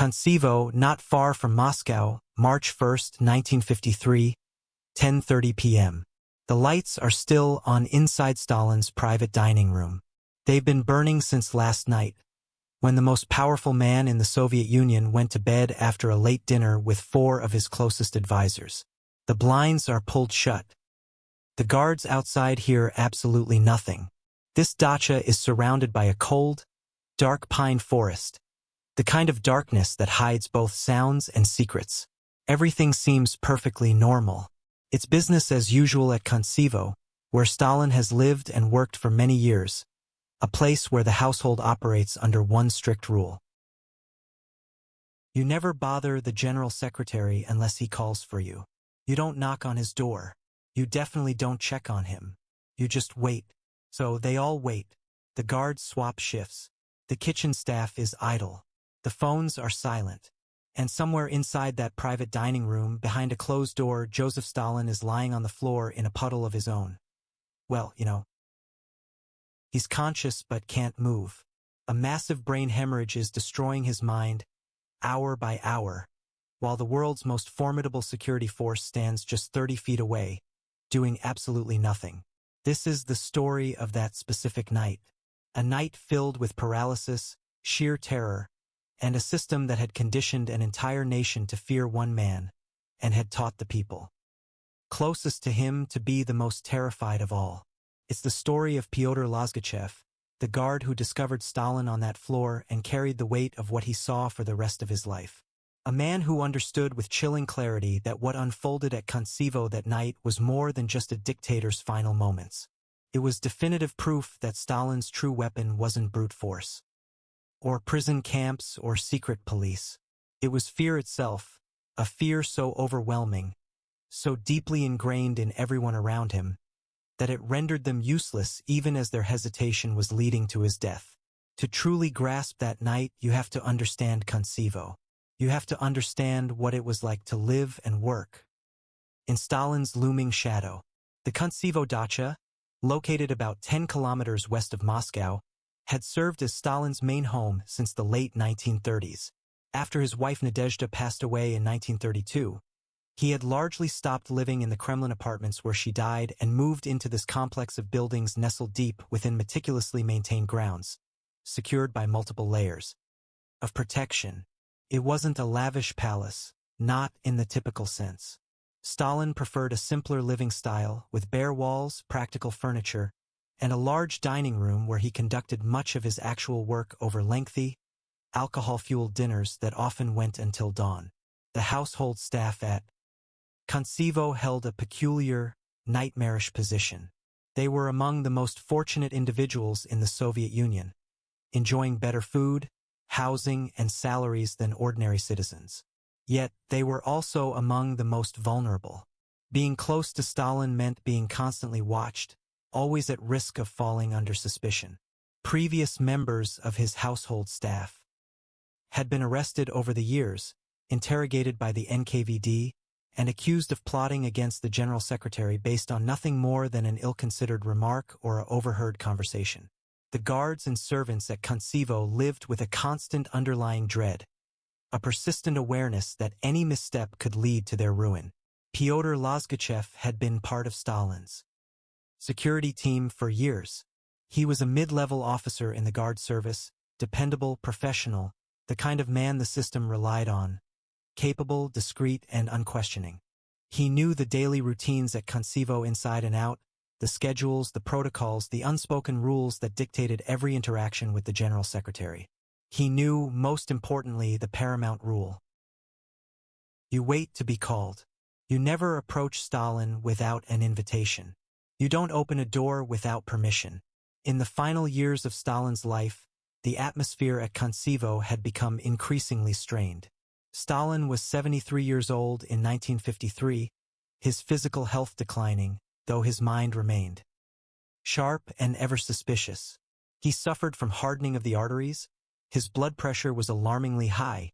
Koncevo, not far from Moscow, March 1st, 1953, 10:30 p.m. The lights are still on inside Stalin's private dining room. They've been burning since last night, when the most powerful man in the Soviet Union went to bed after a late dinner with 4 of his closest advisors. The blinds are pulled shut. The guards outside hear absolutely nothing. This dacha is surrounded by a cold, dark pine forest, the kind of darkness that hides both sounds and secrets. Everything seems perfectly normal. It's business as usual at Koncevo, where Stalin has lived and worked for many years, a place where the household operates under one strict rule. You never bother the general secretary unless he calls for you. You don't knock on his door. You definitely don't check on him. You just wait. So they all wait. The guards swap shifts. The kitchen staff is idle. The phones are silent. And somewhere inside that private dining room, behind a closed door, Joseph Stalin is lying on the floor in a puddle of his own. Well, he's conscious but can't move. A massive brain hemorrhage is destroying his mind, hour by hour, while the world's most formidable security force stands just 30 feet away, doing absolutely nothing. This is the story of that specific night. A night filled with paralysis, sheer terror, and a system that had conditioned an entire nation to fear one man, and had taught the people closest to him to be the most terrified of all. It's the story of Pyotr Lozgachev, the guard who discovered Stalin on that floor and carried the weight of what he saw for the rest of his life. A man who understood with chilling clarity that what unfolded at Koncevo that night was more than just a dictator's final moments. It was definitive proof that Stalin's true weapon wasn't brute force, or prison camps, or secret police. It was fear itself, a fear so overwhelming, so deeply ingrained in everyone around him, that it rendered them useless even as their hesitation was leading to his death. To truly grasp that night, you have to understand Koncevo. You have to understand what it was like to live and work in Stalin's looming shadow. The Koncevo dacha, located about 10 kilometers west of Moscow, had served as Stalin's main home since the late 1930s. After his wife Nadezhda passed away in 1932, he had largely stopped living in the Kremlin apartments where she died and moved into this complex of buildings nestled deep within meticulously maintained grounds, secured by multiple layers of protection. It wasn't a lavish palace, not in the typical sense. Stalin preferred a simpler living style with bare walls, practical furniture, and a large dining room where he conducted much of his actual work over lengthy, alcohol-fueled dinners that often went until dawn. The household staff at Koncevo held a peculiar, nightmarish position. They were among the most fortunate individuals in the Soviet Union, enjoying better food, housing, and salaries than ordinary citizens. Yet, they were also among the most vulnerable. Being close to Stalin meant being constantly watched, always at risk of falling under suspicion. Previous members of his household staff had been arrested over the years, interrogated by the NKVD, and accused of plotting against the General Secretary based on nothing more than an ill-considered remark or an overheard conversation. The guards and servants at Koncevo lived with a constant underlying dread, a persistent awareness that any misstep could lead to their ruin. Pyotr Lozgachev had been part of Stalin's security team for years. He was a mid-level officer in the guard service, dependable, professional, the kind of man the system relied on, capable, discreet, and unquestioning. He knew the daily routines at Koncevo inside and out, the schedules, the protocols, the unspoken rules that dictated every interaction with the General Secretary. He knew, most importantly, the paramount rule. You wait to be called. You never approach Stalin without an invitation. You don't open a door without permission. In the final years of Stalin's life, the atmosphere at Koncevo had become increasingly strained. Stalin was 73 years old in 1953, his physical health declining, though his mind remained sharp and ever suspicious. He suffered from hardening of the arteries, his blood pressure was alarmingly high,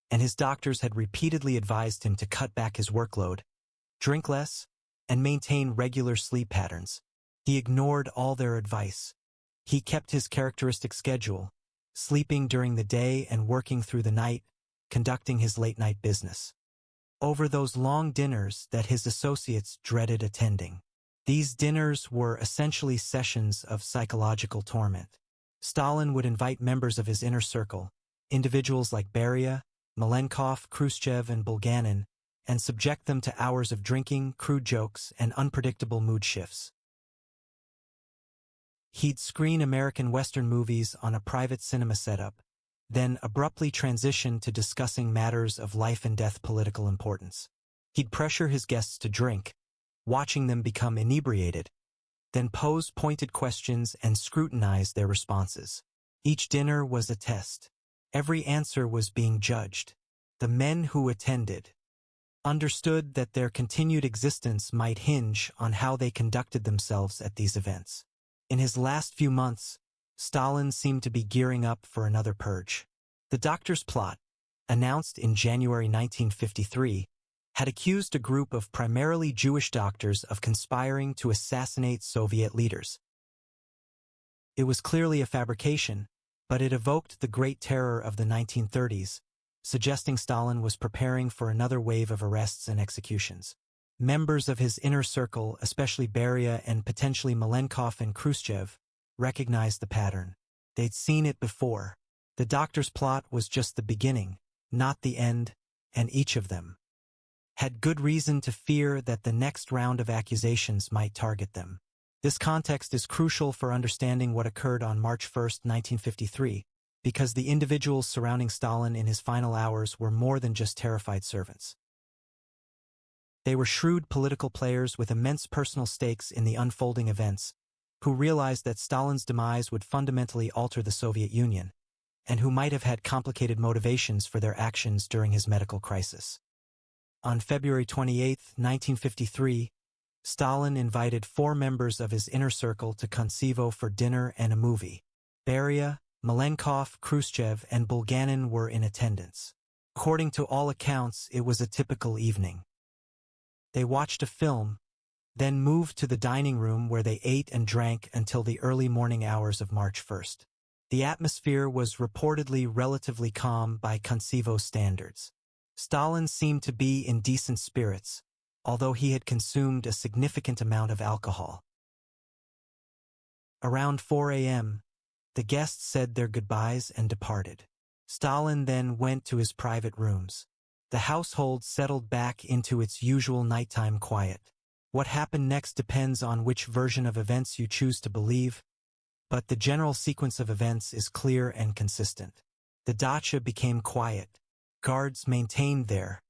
and his doctors had repeatedly advised him to cut back his workload, drink less, and maintain regular sleep patterns. He ignored all their advice. He kept his characteristic schedule, sleeping during the day and working through the night, conducting his late-night business. Over those long dinners that his associates dreaded attending. These dinners were essentially sessions of psychological torment. Stalin would invite members of his inner circle, individuals like Beria, Malenkov, Khrushchev, and Bulganin, and subject them to hours of drinking, crude jokes, and unpredictable mood shifts. He'd screen American Western movies on a private cinema setup, then abruptly transition to discussing matters of life and death political importance. He'd pressure his guests to drink, watching them become inebriated, then pose pointed questions and scrutinize their responses. Each dinner was a test. Every answer was being judged. The men who attended understood that their continued existence might hinge on how they conducted themselves at these events. In his last few months, Stalin seemed to be gearing up for another purge. The Doctor's Plot, announced in January 1953, had accused a group of primarily Jewish doctors of conspiring to assassinate Soviet leaders. It was clearly a fabrication, but it evoked the Great Terror of the 1930s, suggesting Stalin was preparing for another wave of arrests and executions. Members of his inner circle, especially Beria and potentially Malenkov and Khrushchev, recognized the pattern. They'd seen it before. The Doctor's Plot was just the beginning, not the end, and each of them had good reason to fear that the next round of accusations might target them. This context is crucial for understanding what occurred on March 1, 1953, because the individuals surrounding Stalin in his final hours were more than just terrified servants. They were shrewd political players with immense personal stakes in the unfolding events, who realized that Stalin's demise would fundamentally alter the Soviet Union, and who might have had complicated motivations for their actions during his medical crisis. On February 28, 1953, Stalin invited 4 members of his inner circle to Koncevo for dinner and a movie. Beria, Malenkov, Khrushchev, and Bulganin were in attendance. According to all accounts, it was a typical evening. They watched a film, then moved to the dining room where they ate and drank until the early morning hours of March 1. The atmosphere was reportedly relatively calm by Koncevo standards. Stalin seemed to be in decent spirits, although he had consumed a significant amount of alcohol. Around 4 a.m., the guests said their goodbyes and departed. Stalin then went to his private rooms. The household settled back into its usual nighttime quiet. What happened next depends on which version of events you choose to believe, but the general sequence of events is clear and consistent. The dacha became quiet. Guards maintained their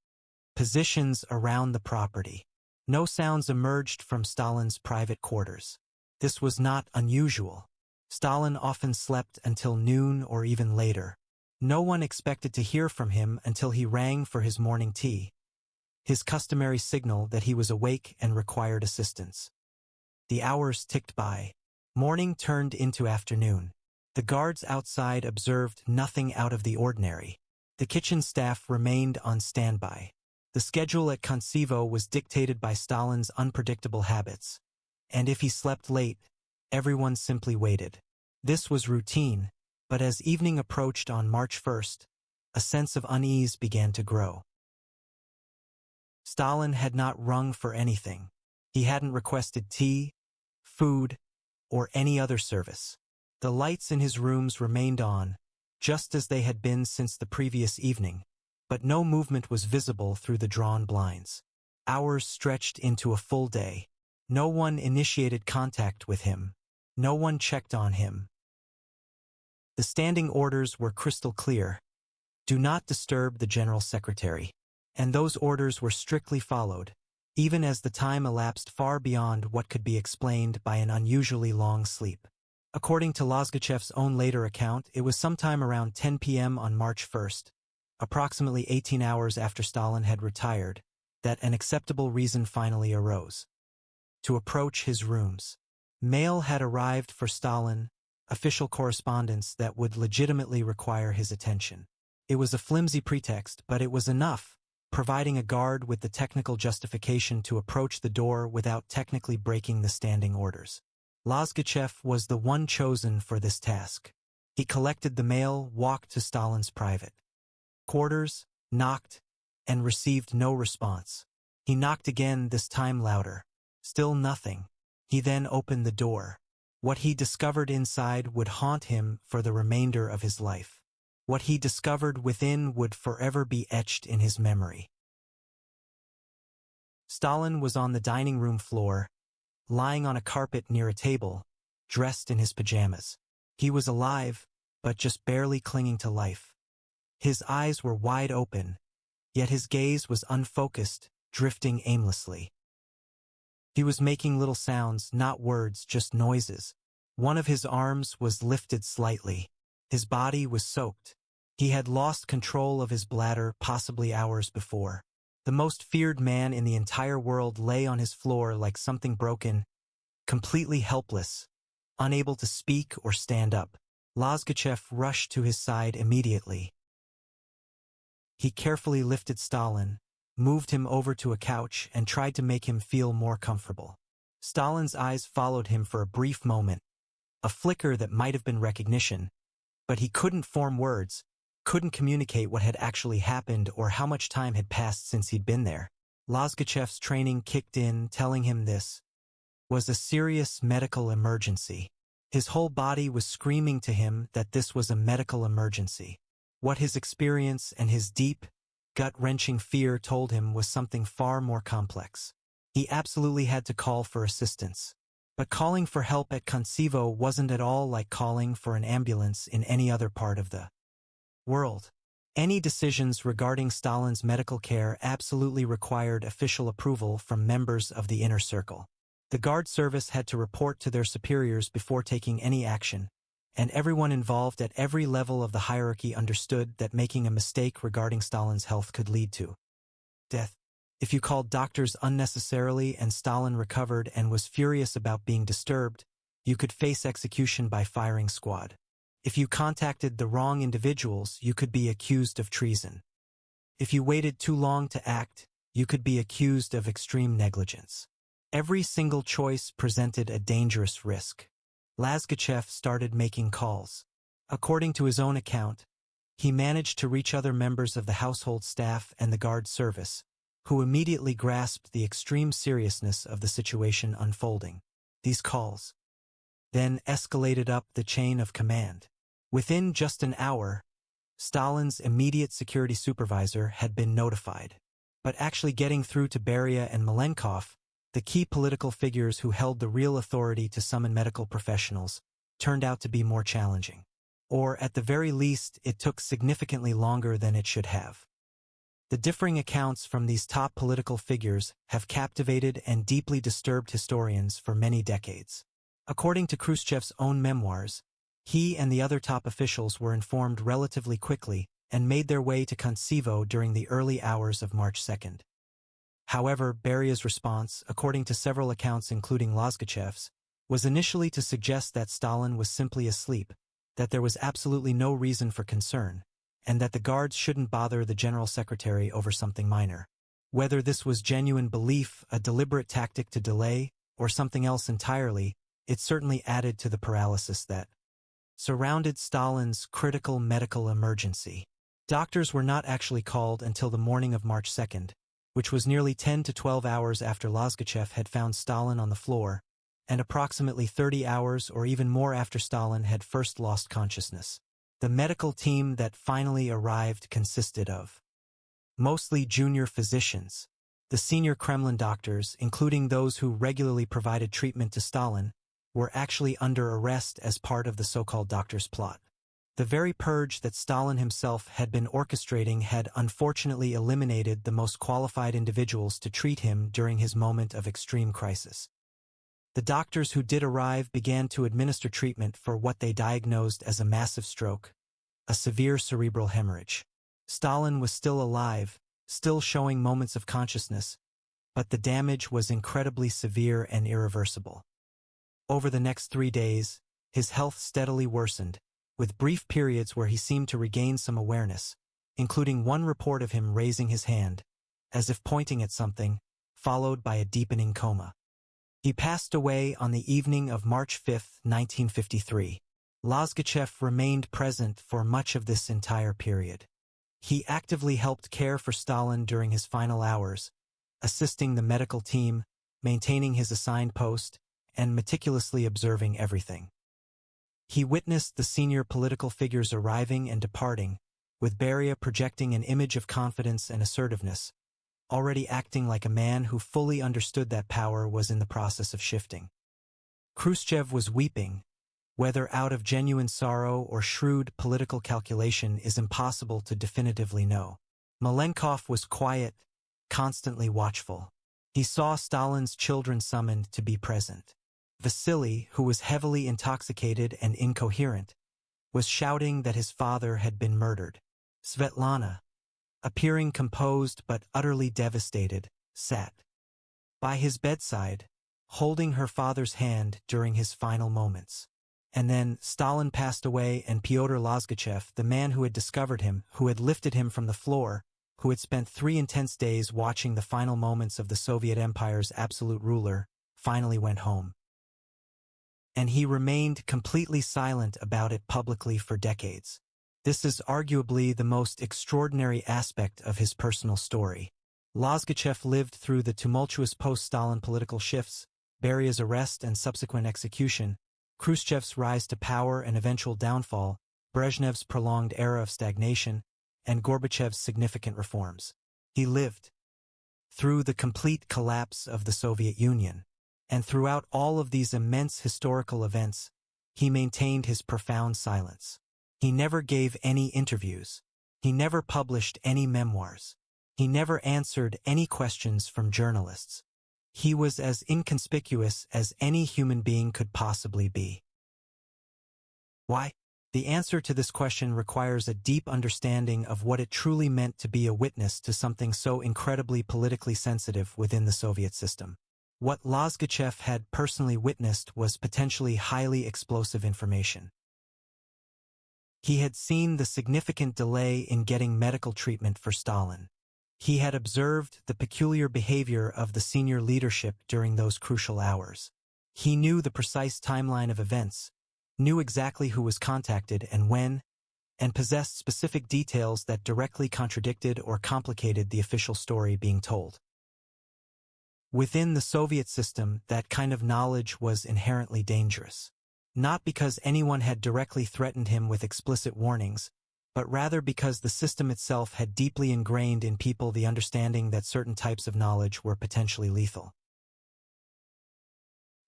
positions around the property. No sounds emerged from Stalin's private quarters. This was not unusual. Stalin often slept until noon or even later. No one expected to hear from him until he rang for his morning tea, his customary signal that he was awake and required assistance. The hours ticked by. Morning turned into afternoon. The guards outside observed nothing out of the ordinary. The kitchen staff remained on standby. The schedule at Koncevo was dictated by Stalin's unpredictable habits, and if he slept late, everyone simply waited. This was routine, but as evening approached on March 1st, a sense of unease began to grow. Stalin had not rung for anything. He hadn't requested tea, food, or any other service. The lights in his rooms remained on, just as they had been since the previous evening, but no movement was visible through the drawn blinds. Hours stretched into a full day. No one initiated contact with him. No one checked on him. The standing orders were crystal clear. Do not disturb the General Secretary. And those orders were strictly followed, even as the time elapsed far beyond what could be explained by an unusually long sleep. According to Lozgachev's own later account, it was sometime around 10 p.m. on March 1st, approximately 18 hours after Stalin had retired, that an acceptable reason finally arose: to approach his rooms. Mail had arrived for Stalin, official correspondence that would legitimately require his attention. It was a flimsy pretext, but it was enough, providing a guard with the technical justification to approach the door without technically breaking the standing orders. Lozgachev was the one chosen for this task. He collected the mail, walked to Stalin's private quarters, knocked, and received no response. He knocked again, this time louder. Still nothing. He then opened the door. What he discovered inside would haunt him for the remainder of his life. What he discovered within would forever be etched in his memory. Stalin was on the dining room floor, lying on a carpet near a table, dressed in his pajamas. He was alive, but just barely clinging to life. His eyes were wide open, yet his gaze was unfocused, drifting aimlessly. He was making little sounds, not words, just noises. One of his arms was lifted slightly. His body was soaked. He had lost control of his bladder, possibly hours before. The most feared man in the entire world lay on his floor like something broken, completely helpless, unable to speak or stand up. Lozgachev rushed to his side immediately. He carefully lifted Stalin, moved him over to a couch, and tried to make him feel more comfortable. Stalin's eyes followed him for a brief moment, a flicker that might have been recognition, but he couldn't form words, couldn't communicate what had actually happened or how much time had passed since he'd been there. Lozgachev's training kicked in, telling him this was a serious medical emergency. His whole body was screaming to him that this was a medical emergency. What his experience and his deep, gut-wrenching fear told him was something far more complex. He absolutely had to call for assistance. But calling for help at Kontsevo wasn't at all like calling for an ambulance in any other part of the world. Any decisions regarding Stalin's medical care absolutely required official approval from members of the inner circle. The guard service had to report to their superiors before taking any action, and everyone involved at every level of the hierarchy understood that making a mistake regarding Stalin's health could lead to death. If you called doctors unnecessarily and Stalin recovered and was furious about being disturbed, you could face execution by firing squad. If you contacted the wrong individuals, you could be accused of treason. If you waited too long to act, you could be accused of extreme negligence. Every single choice presented a dangerous risk. Lozgachev started making calls. According to his own account, he managed to reach other members of the household staff and the guard service, who immediately grasped the extreme seriousness of the situation unfolding. These calls then escalated up the chain of command. Within just an hour, Stalin's immediate security supervisor had been notified. But actually getting through to Beria and Malenkov, the key political figures who held the real authority to summon medical professionals, turned out to be more challenging. Or, at the very least, it took significantly longer than it should have. The differing accounts from these top political figures have captivated and deeply disturbed historians for many decades. According to Khrushchev's own memoirs, he and the other top officials were informed relatively quickly and made their way to Kontsevo during the early hours of March 2nd. However, Beria's response, according to several accounts including Lozgachev's, was initially to suggest that Stalin was simply asleep, that there was absolutely no reason for concern, and that the guards shouldn't bother the general secretary over something minor. Whether this was genuine belief, a deliberate tactic to delay, or something else entirely, it certainly added to the paralysis that surrounded Stalin's critical medical emergency. Doctors were not actually called until the morning of March 2nd, which was nearly 10 to 12 hours after Lozgachev had found Stalin on the floor, and approximately 30 hours or even more after Stalin had first lost consciousness. The medical team that finally arrived consisted of mostly junior physicians. The senior Kremlin doctors, including those who regularly provided treatment to Stalin, were actually under arrest as part of the so-called doctor's plot. The very purge that Stalin himself had been orchestrating had unfortunately eliminated the most qualified individuals to treat him during his moment of extreme crisis. The doctors who did arrive began to administer treatment for what they diagnosed as a massive stroke, a severe cerebral hemorrhage. Stalin was still alive, still showing moments of consciousness, but the damage was incredibly severe and irreversible. Over the next 3 days, his health steadily worsened, with brief periods where he seemed to regain some awareness, including one report of him raising his hand, as if pointing at something, followed by a deepening coma. He passed away on the evening of March 5, 1953. Lozgachev remained present for much of this entire period. He actively helped care for Stalin during his final hours, assisting the medical team, maintaining his assigned post, and meticulously observing everything. He witnessed the senior political figures arriving and departing, with Beria projecting an image of confidence and assertiveness, already acting like a man who fully understood that power was in the process of shifting. Khrushchev was weeping. Whether out of genuine sorrow or shrewd political calculation is impossible to definitively know. Malenkov was quiet, constantly watchful. He saw Stalin's children summoned to be present. Vasily, who was heavily intoxicated and incoherent, was shouting that his father had been murdered. Svetlana, appearing composed but utterly devastated, sat by his bedside, holding her father's hand during his final moments. And then Stalin passed away, and Pyotr Lozgachev, the man who had discovered him, who had lifted him from the floor, who had spent 3 intense days watching the final moments of the Soviet Empire's absolute ruler, finally went home. And he remained completely silent about it publicly for decades. This is arguably the most extraordinary aspect of his personal story. Lozgachev lived through the tumultuous post-Stalin political shifts, Beria's arrest and subsequent execution, Khrushchev's rise to power and eventual downfall, Brezhnev's prolonged era of stagnation, and Gorbachev's significant reforms. He lived through the complete collapse of the Soviet Union, and throughout all of these immense historical events, he maintained his profound silence. He never gave any interviews. He never published any memoirs. He never answered any questions from journalists. He was as inconspicuous as any human being could possibly be. Why? The answer to this question requires a deep understanding of what it truly meant to be a witness to something so incredibly politically sensitive within the Soviet system. What Lozgachev had personally witnessed was potentially highly explosive information. He had seen the significant delay in getting medical treatment for Stalin. He had observed the peculiar behavior of the senior leadership during those crucial hours. He knew the precise timeline of events, knew exactly who was contacted and when, and possessed specific details that directly contradicted or complicated the official story being told. Within the Soviet system, that kind of knowledge was inherently dangerous. Not because anyone had directly threatened him with explicit warnings, but rather because the system itself had deeply ingrained in people the understanding that certain types of knowledge were potentially lethal.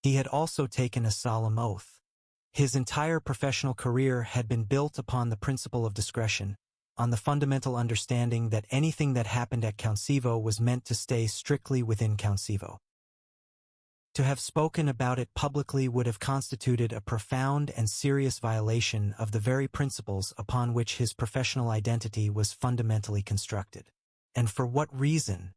He had also taken a solemn oath. His entire professional career had been built upon the principle of discretion, on the fundamental understanding that anything that happened at Councivo was meant to stay strictly within Councivo. To have spoken about it publicly would have constituted a profound and serious violation of the very principles upon which his professional identity was fundamentally constructed. And for what reason?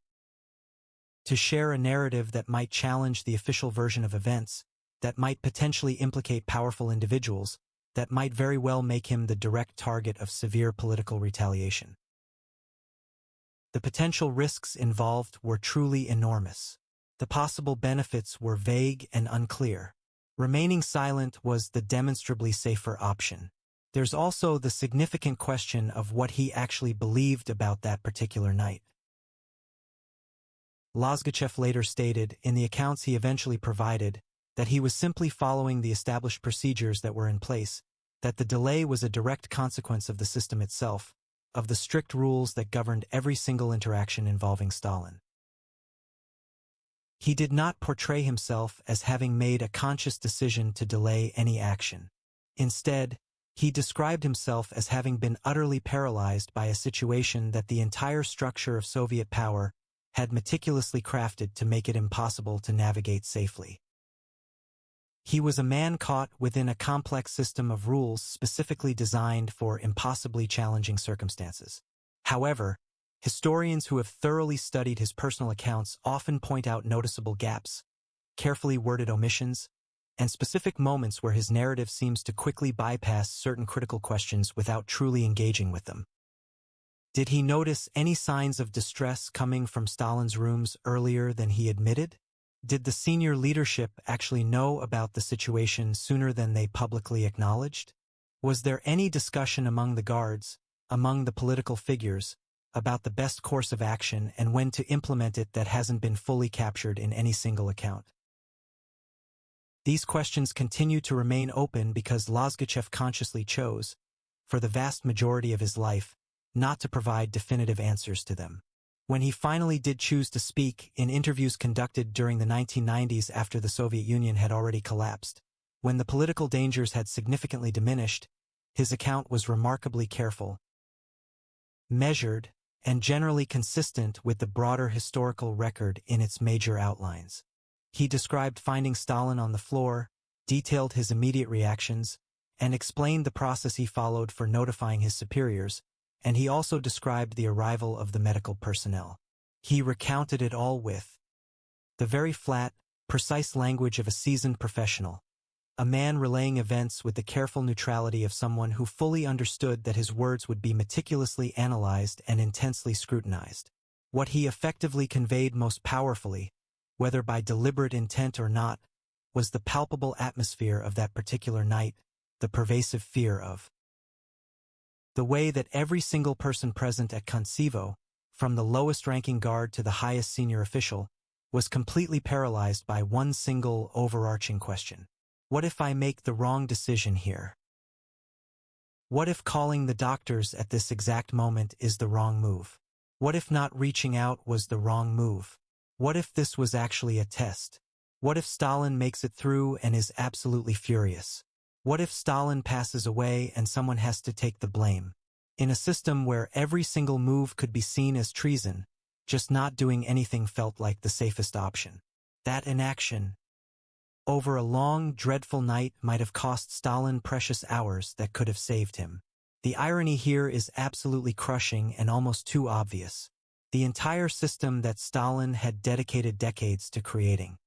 To share a narrative that might challenge the official version of events, that might potentially implicate powerful individuals, that might very well make him the direct target of severe political retaliation. The potential risks involved were truly enormous. The possible benefits were vague and unclear. Remaining silent was the demonstrably safer option. There's also the significant question of what he actually believed about that particular night. Lozgachev later stated, in the accounts he eventually provided, that he was simply following the established procedures that were in place, that the delay was a direct consequence of the system itself, of the strict rules that governed every single interaction involving Stalin. He did not portray himself as having made a conscious decision to delay any action. Instead, he described himself as having been utterly paralyzed by a situation that the entire structure of Soviet power had meticulously crafted to make it impossible to navigate safely. He was a man caught within a complex system of rules specifically designed for impossibly challenging circumstances. However, historians who have thoroughly studied his personal accounts often point out noticeable gaps, carefully worded omissions, and specific moments where his narrative seems to quickly bypass certain critical questions without truly engaging with them. Did he notice any signs of distress coming from Stalin's rooms earlier than he admitted? Did the senior leadership actually know about the situation sooner than they publicly acknowledged? Was there any discussion among the guards, among the political figures, about the best course of action and when to implement it that hasn't been fully captured in any single account. These questions continue to remain open because Lozgachev consciously chose, for the vast majority of his life, not to provide definitive answers to them. When he finally did choose to speak in interviews conducted during the 1990s after the Soviet Union had already collapsed, when the political dangers had significantly diminished, his account was remarkably careful, measured, and generally consistent with the broader historical record in its major outlines. He described finding Stalin on the floor, detailed his immediate reactions, and explained the process he followed for notifying his superiors, and he also described the arrival of the medical personnel. He recounted it all with the very flat, precise language of a seasoned professional, a man relaying events with the careful neutrality of someone who fully understood that his words would be meticulously analyzed and intensely scrutinized. What he effectively conveyed most powerfully, whether by deliberate intent or not, was the palpable atmosphere of that particular night, the pervasive fear of the way that every single person present at Koncevo, from the lowest-ranking guard to the highest senior official, was completely paralyzed by one single overarching question. What if I make the wrong decision here? What if calling the doctors at this exact moment is the wrong move? What if not reaching out was the wrong move? What if this was actually a test? What if Stalin makes it through and is absolutely furious? What if Stalin passes away and someone has to take the blame? In a system where every single move could be seen as treason, just not doing anything felt like the safest option. That inaction, over a long, dreadful night, might have cost Stalin precious hours that could have saved him. The irony here is absolutely crushing and almost too obvious. The entire system that Stalin had dedicated decades to creating.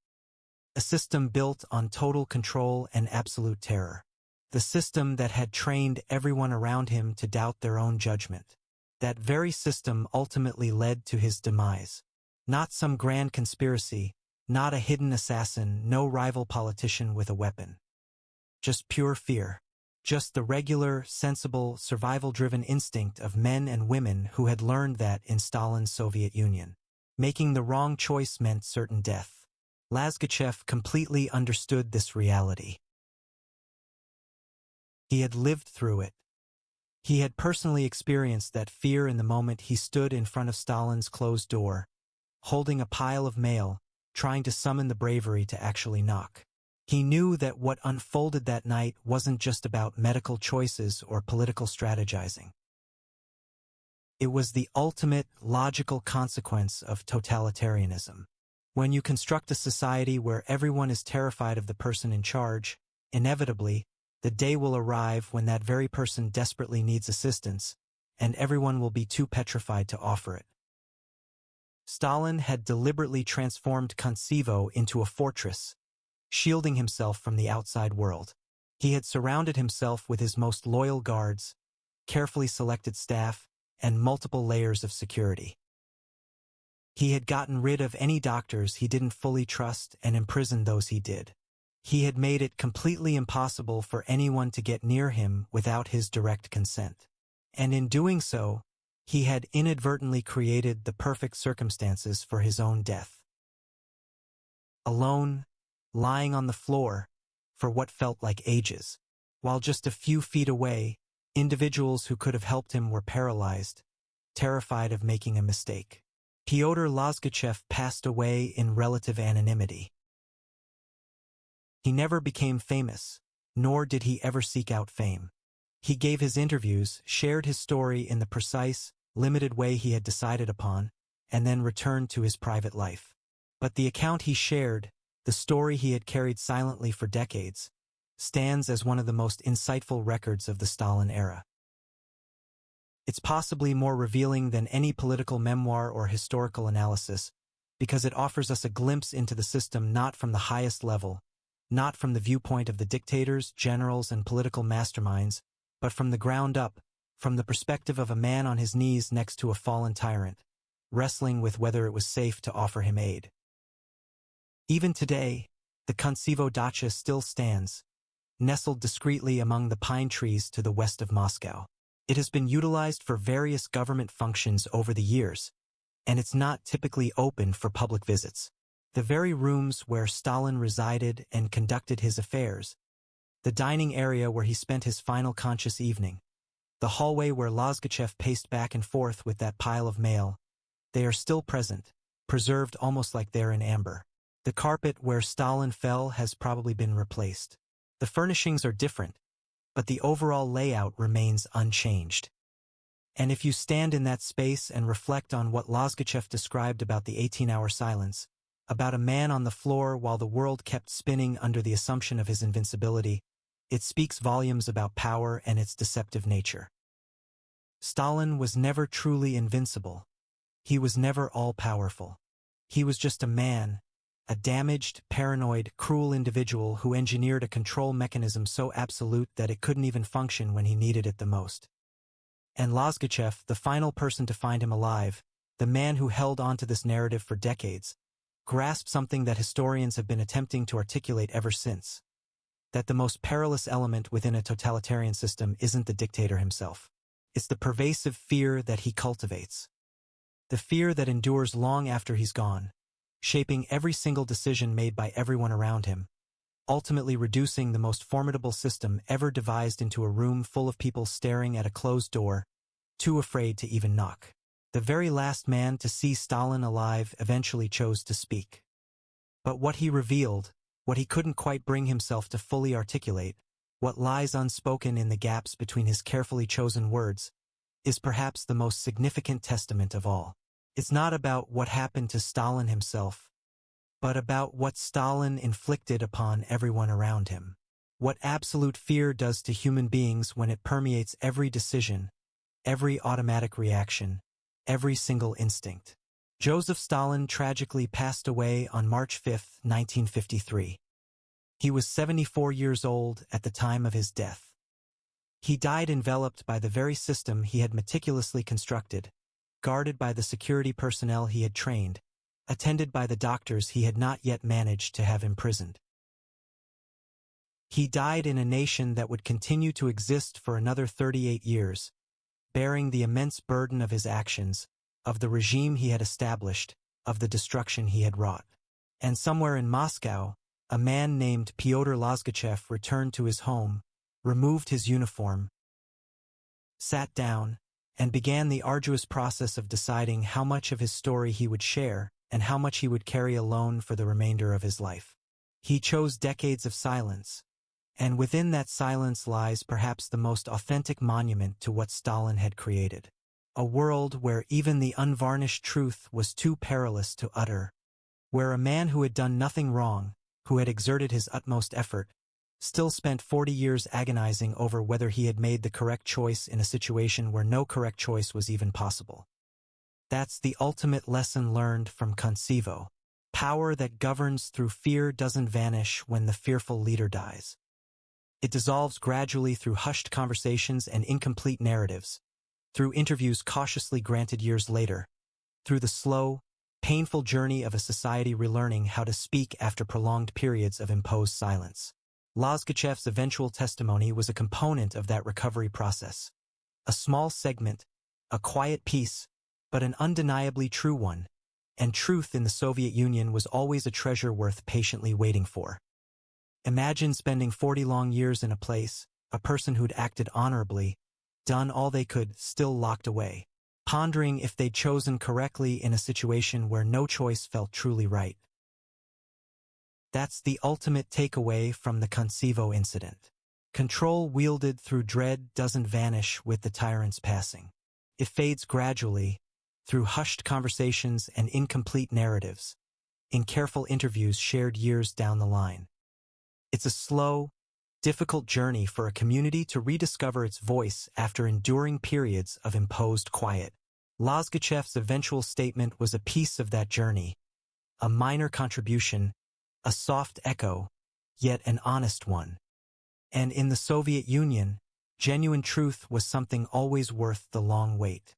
A system built on total control and absolute terror. The system that had trained everyone around him to doubt their own judgment. That very system ultimately led to his demise. Not some grand conspiracy, not a hidden assassin, no rival politician with a weapon. Just pure fear. Just the regular, sensible, survival-driven instinct of men and women who had learned that in Stalin's Soviet Union. Making the wrong choice meant certain death. Lozgachev completely understood this reality. He had lived through it. He had personally experienced that fear in the moment he stood in front of Stalin's closed door, holding a pile of mail, trying to summon the bravery to actually knock. He knew that what unfolded that night wasn't just about medical choices or political strategizing. It was the ultimate logical consequence of totalitarianism. When you construct a society where everyone is terrified of the person in charge, inevitably, the day will arrive when that very person desperately needs assistance, and everyone will be too petrified to offer it. Stalin had deliberately transformed Koncevo into a fortress, shielding himself from the outside world. He had surrounded himself with his most loyal guards, carefully selected staff, and multiple layers of security. He had gotten rid of any doctors he didn't fully trust and imprisoned those he did. He had made it completely impossible for anyone to get near him without his direct consent. And in doing so, he had inadvertently created the perfect circumstances for his own death. Alone, lying on the floor, for what felt like ages, while just a few feet away, individuals who could have helped him were paralyzed, terrified of making a mistake. Pyotr Lozgachev passed away in relative anonymity. He never became famous, nor did he ever seek out fame. He gave his interviews, shared his story in the precise, limited way he had decided upon, and then returned to his private life. But the account he shared, the story he had carried silently for decades, stands as one of the most insightful records of the Stalin era. It's possibly more revealing than any political memoir or historical analysis, because it offers us a glimpse into the system not from the highest level, not from the viewpoint of the dictators, generals, and political masterminds, but from the ground up, from the perspective of a man on his knees next to a fallen tyrant, wrestling with whether it was safe to offer him aid. Even today, the Koncevo dacha still stands, nestled discreetly among the pine trees to the west of Moscow. It has been utilized for various government functions over the years, and it's not typically open for public visits. The very rooms where Stalin resided and conducted his affairs, the dining area where he spent his final conscious evening, the hallway where Lozgachev paced back and forth with that pile of mail, they are still present, preserved almost like they're in amber. The carpet where Stalin fell has probably been replaced. The furnishings are different, but the overall layout remains unchanged. And if you stand in that space and reflect on what Lozgachev described about the 18-hour silence, about a man on the floor while the world kept spinning under the assumption of his invincibility, it speaks volumes about power and its deceptive nature. Stalin was never truly invincible. He was never all-powerful. He was just a man, a damaged, paranoid, cruel individual who engineered a control mechanism so absolute that it couldn't even function when he needed it the most. And Lozgachev, the final person to find him alive, the man who held on to this narrative for decades, grasped something that historians have been attempting to articulate ever since: that the most perilous element within a totalitarian system isn't the dictator himself. It's the pervasive fear that he cultivates. The fear that endures long after he's gone, shaping every single decision made by everyone around him, ultimately reducing the most formidable system ever devised into a room full of people staring at a closed door, too afraid to even knock. The very last man to see Stalin alive eventually chose to speak. But what he revealed, what he couldn't quite bring himself to fully articulate, what lies unspoken in the gaps between his carefully chosen words, is perhaps the most significant testament of all. It's not about what happened to Stalin himself, but about what Stalin inflicted upon everyone around him. What absolute fear does to human beings when it permeates every decision, every automatic reaction, every single instinct. Joseph Stalin tragically passed away on March 5, 1953. He was 74 years old at the time of his death. He died enveloped by the very system he had meticulously constructed, guarded by the security personnel he had trained, attended by the doctors he had not yet managed to have imprisoned. He died in a nation that would continue to exist for another 38 years, bearing the immense burden of his actions, of the regime he had established, of the destruction he had wrought. And somewhere in Moscow, a man named Pyotr Lozgachev returned to his home, removed his uniform, sat down, and began the arduous process of deciding how much of his story he would share and how much he would carry alone for the remainder of his life. He chose decades of silence, and within that silence lies perhaps the most authentic monument to what Stalin had created. A world where even the unvarnished truth was too perilous to utter, where a man who had done nothing wrong, who had exerted his utmost effort, still spent 40 years agonizing over whether he had made the correct choice in a situation where no correct choice was even possible. That's the ultimate lesson learned from Kontsevo. Power that governs through fear doesn't vanish when the fearful leader dies. It dissolves gradually through hushed conversations and incomplete narratives, through interviews cautiously granted years later, through the slow, painful journey of a society relearning how to speak after prolonged periods of imposed silence. Lozgachev's eventual testimony was a component of that recovery process. A small segment, a quiet piece, but an undeniably true one, and truth in the Soviet Union was always a treasure worth patiently waiting for. Imagine spending 40 long years in a place, a person who'd acted honorably, done all they could, still locked away, pondering if they'd chosen correctly in a situation where no choice felt truly right. That's the ultimate takeaway from the Kontsevo incident. Control wielded through dread doesn't vanish with the tyrant's passing. It fades gradually, through hushed conversations and incomplete narratives, in careful interviews shared years down the line. It's a slow, difficult journey for a community to rediscover its voice after enduring periods of imposed quiet. Lozgachev's eventual statement was a piece of that journey, a minor contribution, a soft echo, yet an honest one. And in the Soviet Union, genuine truth was something always worth the long wait.